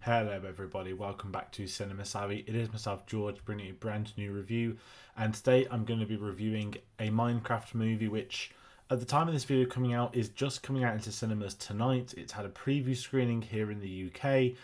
Hello everybody, welcome back to Cinema Savvy. It is myself George bringing a brand new review, and today I'm going to be reviewing a Minecraft movie which at the time of this video coming out is just coming out into cinemas tonight. It's had a preview screening here in the UK,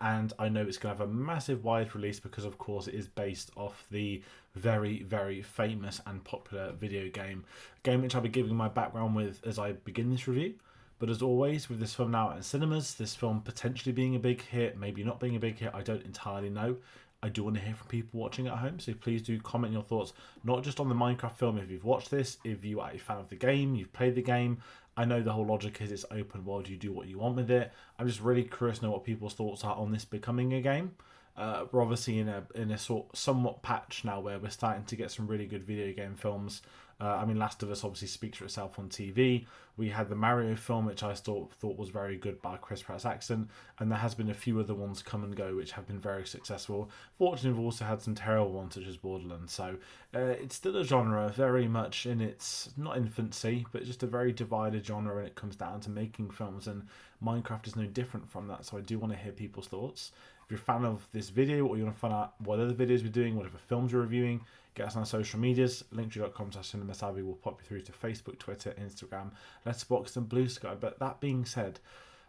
and I know it's going to have a massive wide release because of course it is based off the very famous and popular video game, a game which I'll be giving my background with as I begin this review. But as always, with this film now out in cinemas, this film potentially being a big hit, maybe not being a big hit, I don't entirely know. I do want to hear from people watching at home, so please do comment your thoughts, not just on the Minecraft film if you've watched this, if you are a fan of the game, you've played the game. I know the whole logic is it's open world, you do what you want with it. I'm just really curious to know what people's thoughts are on this becoming a game. We're obviously in a somewhat patch now where we're starting to get some really good video game films. Last of Us obviously speaks for itself on TV. We had the Mario film, which I thought was very good by Chris Pratt's accent, and there has been a few other ones come and go which have been very successful. Fortunately, we've also had some terrible ones such as Borderlands. So it's still a genre very much in its, not infancy, but just a very divided genre when it comes down to making films, and Minecraft is no different from that. So I do want to hear people's thoughts. If you're a fan of this video or you want to find out what other videos we're doing, whatever films we're reviewing, get us on our social medias. linktree.com/cinemasavvy will pop you through to Facebook, Twitter, Instagram, Letterboxd and Blue Sky. But that being said,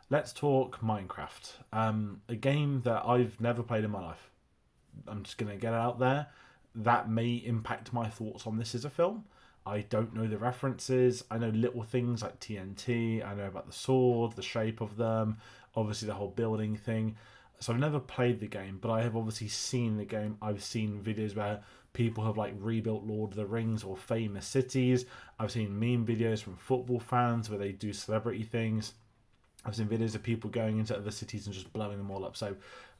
let's talk Minecraft. A game that I've never played in my life. I'm just going to get it out there. That may impact my thoughts on this as a film. I don't know the references. I know little things like TNT. I know about the sword, the shape of them, obviously the whole building thing. So I've never played the game, but I have obviously seen the game. I've seen videos where people have like rebuilt Lord of the Rings or famous cities. I've seen meme videos from football fans where they do celebrity things. I've seen videos of people going into other cities and just blowing them all up. So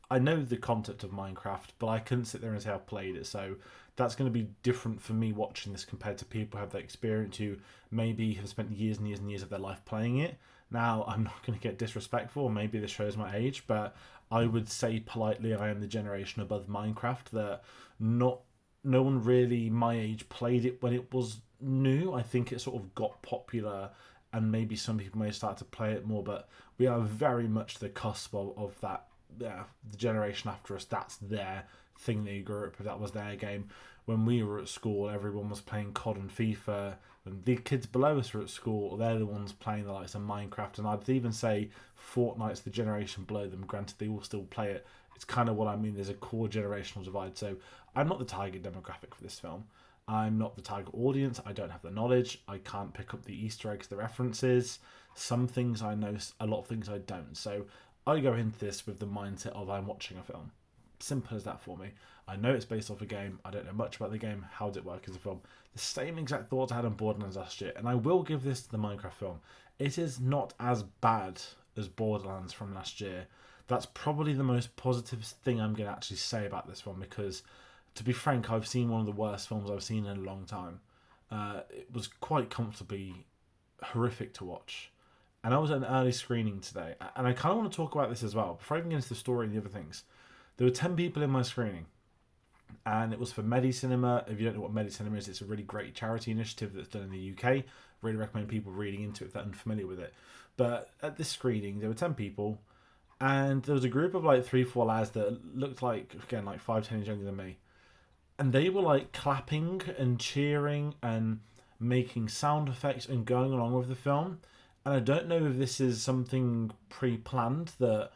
I know the concept of Minecraft, but I couldn't sit there and say I've played it. So that's going to be different for me watching this compared to people who have that experience who maybe have spent years and years and years of their life playing it. Now, I'm not going to get disrespectful, or maybe this shows my age, but I would say politely I am the generation above Minecraft, that no one really my age played it when it was new. I think it sort of got popular and maybe some people may start to play it more, but we are very much the cusp of that. Yeah, the generation after us, that's their thing they grew up with, that was their game. When we were at school, everyone was playing COD and FIFA. When the kids below us are at school, they're the ones playing the likes of Minecraft, and I'd even say Fortnite's the generation below them. Granted, they all still play it. It's kind of what I mean. There's a core generational divide. So I'm not the target demographic for this film. I'm not the target audience. I don't have the knowledge. I can't pick up the Easter eggs, the references. Some things I know, a lot of things I don't. So I go into this with the mindset of I'm watching a film. Simple as that for me. I know it's based off a game. I don't know much about the game. How did it work as a film? The same exact thoughts I had on Borderlands last year. And I will give this to the Minecraft film. It is not as bad as Borderlands from last year. That's probably the most positive thing I'm going to actually say about this one, because to be frank, I've seen one of the worst films I've seen in a long time. It was quite comfortably horrific to watch. And I was at an early screening today. And I kind of want to talk about this as well. Before I even get into the story and the other things, there were 10 people in my screening. And it was for MediCinema. If you don't know what MediCinema is, it's a really great charity initiative that's done in the UK. Really recommend people reading into it if they're unfamiliar with it. But at this screening, there were 10 people. And there was a group of like 3-4 lads that looked like, again, like 5-10 years younger than me. And they were like clapping and cheering and making sound effects and going along with the film. And I don't know if this is something pre-planned, that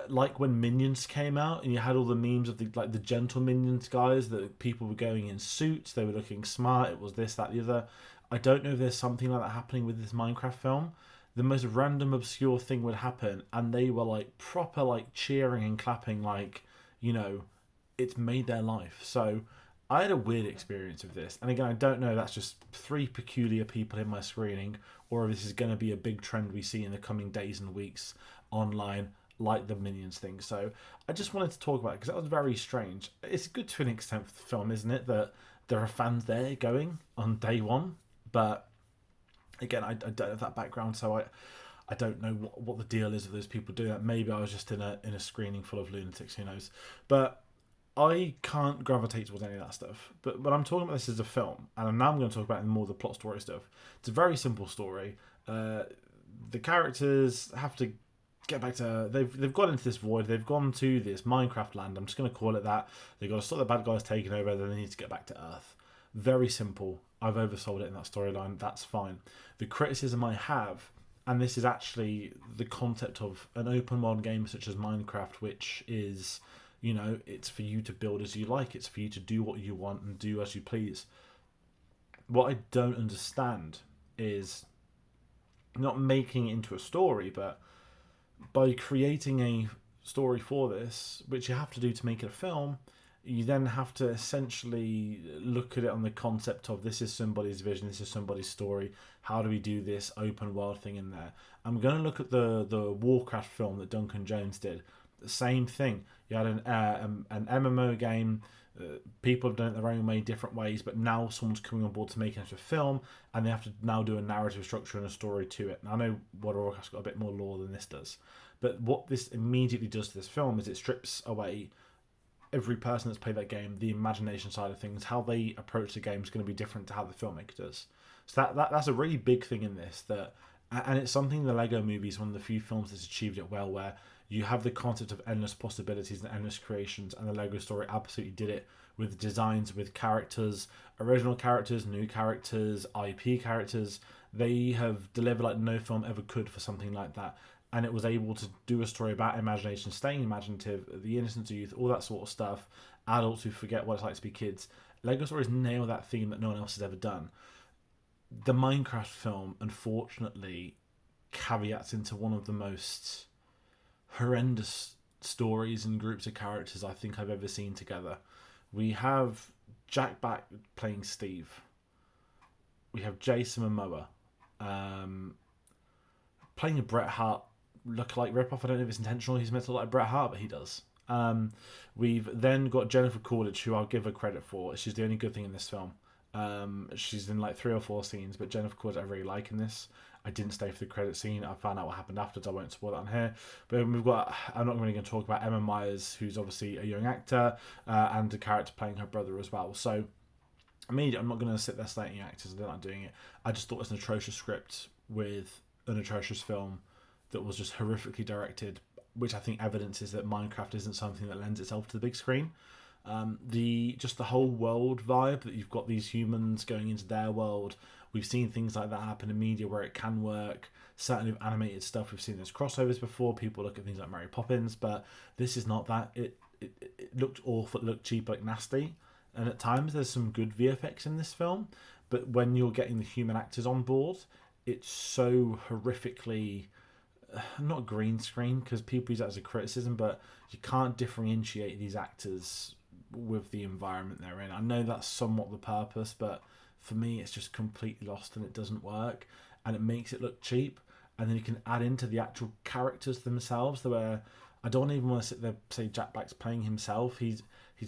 like when Minions came out and you had all the memes of the gentle Minions guys, that people were going in suits, they were looking smart, it was this, that, the other. I don't know if there's something like that happening with this Minecraft film. The most random obscure thing would happen and they were like proper like cheering and clapping like, you know, it's made their life. So I had a weird experience with this. And again, I don't know if that's just 3 peculiar people in my screening or if this is going to be a big trend we see in the coming days and weeks online, like the Minions thing. So I just wanted to talk about it because that was very strange. It's good to an extent for the film, isn't it, that there are fans there going on day one. But again, I don't have that background, so I don't know what the deal is of those people doing that. Maybe I was just in a screening full of lunatics, who knows. But I can't gravitate towards any of that stuff. But when I'm talking about this as a film, and now I'm going to talk about more of the plot story stuff, it's a very simple story. The characters have to get back to they've gone into this void. They've gone to this Minecraft land. I'm just going to call it that. They've got to stop the bad guys taking over. Then they need to get back to Earth. Very simple. I've oversold it in that storyline. That's fine. The criticism I have, and this is actually the concept of an open world game such as Minecraft, which is, it's for you to build as you like. It's for you to do what you want and do as you please. What I don't understand is not making it into a story, but by creating a story for this, which you have to do to make it a film, you then have to essentially look at it on the concept of this is somebody's vision, this is somebody's story. How do we do this open world thing in there? I'm going to look at the Warcraft film that Duncan Jones did. The same thing. You had an MMO game. People have done it their own way, different ways, but now someone's coming on board to make it into a film, and they have to now do a narrative structure and a story to it. Now, I know World of Warcraft's got a bit more lore than this does, but what this immediately does to this film is it strips away every person that's played that game, the imagination side of things. How they approach the game is going to be different to how the filmmaker does. So that's a really big thing in this, and it's something the Lego Movie is one of the few films that's achieved it well, where you have the concept of endless possibilities and endless creations, and the Lego story absolutely did it with designs, with characters, original characters, new characters, IP characters. They have delivered like no film ever could for something like that. And it was able to do a story about imagination, staying imaginative, the innocence of youth, all that sort of stuff. Adults who forget what it's like to be kids. Lego stories nail that theme that no one else has ever done. The Minecraft film, unfortunately, caveats into one of the most horrendous stories and groups of characters I think I've ever seen together. We have Jack Black playing Steve. We have Jason Momoa playing a Bret Hart look-alike ripoff. I don't know if it's intentional. He's meant to look like Bret Hart, but he does. We've then got Jennifer Coolidge, who I'll give her credit for. She's the only good thing in this film. She's in like 3 or 4 scenes, but Jennifer Coolidge I really like in this. I didn't stay for the credit scene. I found out what happened afterwards. I won't spoil that on here. But we've got, I'm not really going to talk about Emma Myers, who's obviously a young actor, and a character playing her brother as well. So, I'm not going to sit there slating actors. I don't like doing it. I just thought it was an atrocious script with an atrocious film that was just horrifically directed, which I think evidences that Minecraft isn't something that lends itself to the big screen. The whole world vibe, that you've got these humans going into their world. We've seen things like that happen in media where it can work. Certainly with animated stuff, we've seen those crossovers before. People look at things like Mary Poppins, but this is not that. It looked awful, it looked cheap, like nasty. And at times there's some good VFX in this film, but when you're getting the human actors on board, it's so horrifically, not green screen, because people use that as a criticism, but you can't differentiate these actors with the environment they're in. I know that's somewhat the purpose, but for me it's just completely lost and it doesn't work, and it makes it look cheap. And then you can add into the actual characters themselves, where I don't even want to sit there and say Jack Black's playing himself. He's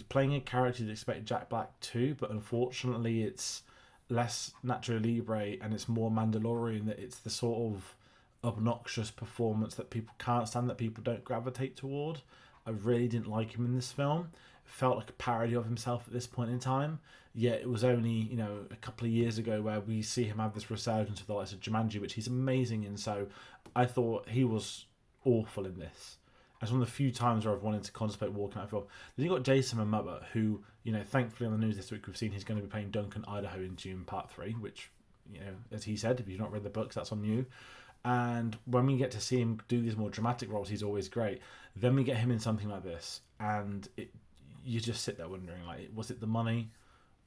playing a character you'd expect Jack Black to, but unfortunately it's less Nacho Libre and it's more Mandalorian, that it's the sort of obnoxious performance that people can't stand, that people don't gravitate toward. I really didn't like him in this film. It felt like a parody of himself at this point in time. Yet it was only, a couple of years ago where we see him have this resurgence with the likes of Jumanji, which he's amazing in. So I thought he was awful in this. It's one of the few times where I've wanted to contemplate walking out of film. Then you got Jason Momoa, who, thankfully on the news this week we've seen he's going to be playing Duncan Idaho in Dune Part 3, which, as he said, if you've not read the books, that's on you. And when we get to see him do these more dramatic roles, he's always great. Then we get him in something like this, and you just sit there wondering, like, was it the money?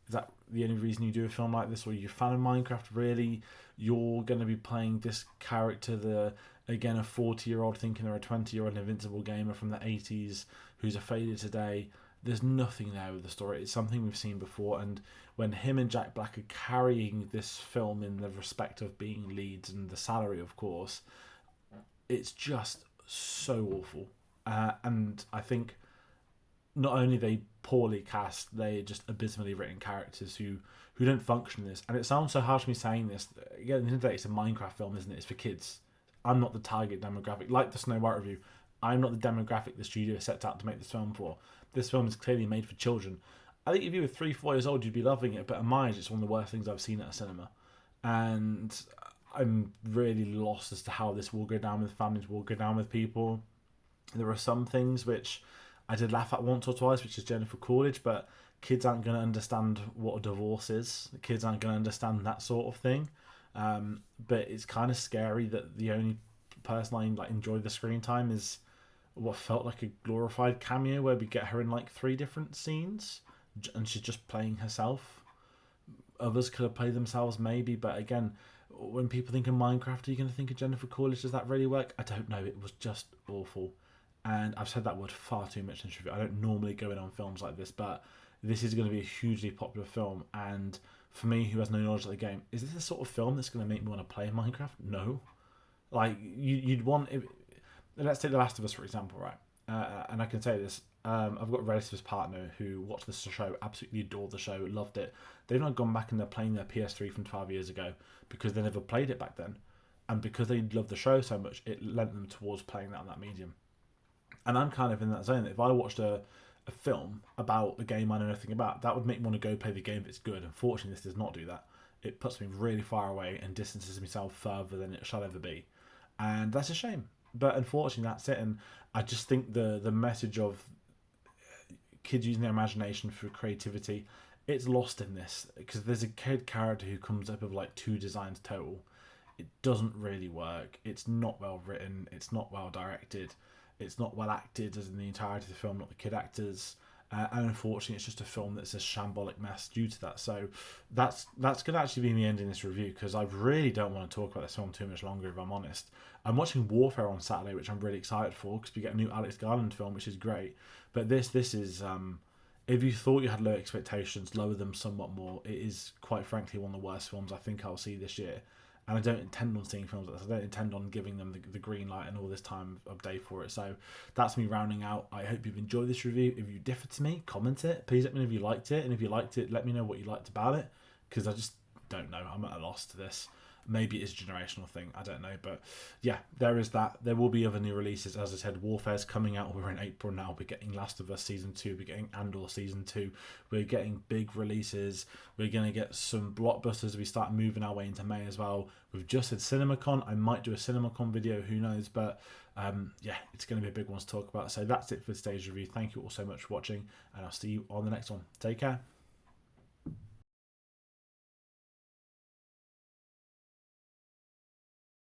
Is that the only reason you do a film like this? Or are you a fan of Minecraft? Really? You're going to be playing this character, again, a 40-year-old thinking they're a 20-year-old invincible gamer from the 80s who's a failure today. There's nothing there with the story. It's something we've seen before, and when him and Jack Black are carrying this film in the respect of being leads and the salary, of course, it's just so awful. And I think not only are they poorly cast, they're just abysmally written characters who don't function in this. And it sounds so harsh me saying this. Again, at the end of the day, it's a Minecraft film, isn't it? It's for kids. I'm not the target demographic. Like the Snow White review, I'm not the demographic the studio set out to make this film for. This film is clearly made for children. I think if you were 3-4 years old, you'd be loving it. But at my age, it's one of the worst things I've seen at a cinema. And I'm really lost as to how this will go down with families, will go down with people. There are some things which I did laugh at once or twice, which is Jennifer Coolidge, but kids aren't going to understand what a divorce is. Kids aren't going to understand that sort of thing. But it's kind of scary that the only person I like enjoyed the screen time is what felt like a glorified cameo where we get her in like 3 different scenes and she's just playing herself. Others could have played themselves maybe, but again, when people think of Minecraft, are you going to think of Jennifer Coolidge? Does that really work? I don't know. It was just awful. And I've said that word far too much in this review. I don't normally go in on films like this, but this is going to be a hugely popular film. And for me, who has no knowledge of the game, is this the sort of film that's going to make me want to play Minecraft? No. Like, you'd want... Let's take The Last of Us, for example, right? And I can say this. I've got a relative's partner who watched this show, absolutely adored the show, loved it. They've not gone back and they're playing their PS3 from 12 years ago because they never played it back then. And because they loved the show so much, it lent them towards playing that on that medium. And I'm kind of in that zone. If I watched a film about a game I know nothing about, that would make me want to go play the game if it's good. Unfortunately, this does not do that. It puts me really far away and distances myself further than it shall ever be. And that's a shame. But unfortunately, that's it. And I just think the message of kids using their imagination for creativity, it's lost in this. Because there's a kid character who comes up with like 2 designs total. It doesn't really work. It's not well written. It's not well directed. It's not well acted as in the entirety of the film, not the kid actors. And unfortunately, it's just a film that's a shambolic mess due to that. So that's going to actually be the end in this review, because I really don't want to talk about this film too much longer, if I'm honest. I'm watching Warfare on Saturday, which I'm really excited for, because we get a new Alex Garland film, which is great. But this is... if you thought you had low expectations, lower them somewhat more. It is, quite frankly, one of the worst films I think I'll see this year. And I don't intend on seeing films like this. I don't intend on giving them the green light and all this time of day for it. So that's me rounding out. I hope you've enjoyed this review. If you differ to me, comment it. Please let me know if you liked it. And if you liked it, let me know what you liked about it. Because I just don't know. I'm at a loss to this. Maybe it's a generational thing. I don't know. But yeah, there is that. There will be other new releases. As I said, Warfare's coming out. We're in April now. We're getting Last of Us Season 2. We're getting Andor Season 2. We're getting big releases. We're going to get some blockbusters. We start moving our way into May as well. We've just had CinemaCon. I might do a CinemaCon video. Who knows? But yeah, it's going to be a big one to talk about. So that's it for today's review. Thank you all so much for watching. And I'll see you on the next one. Take care.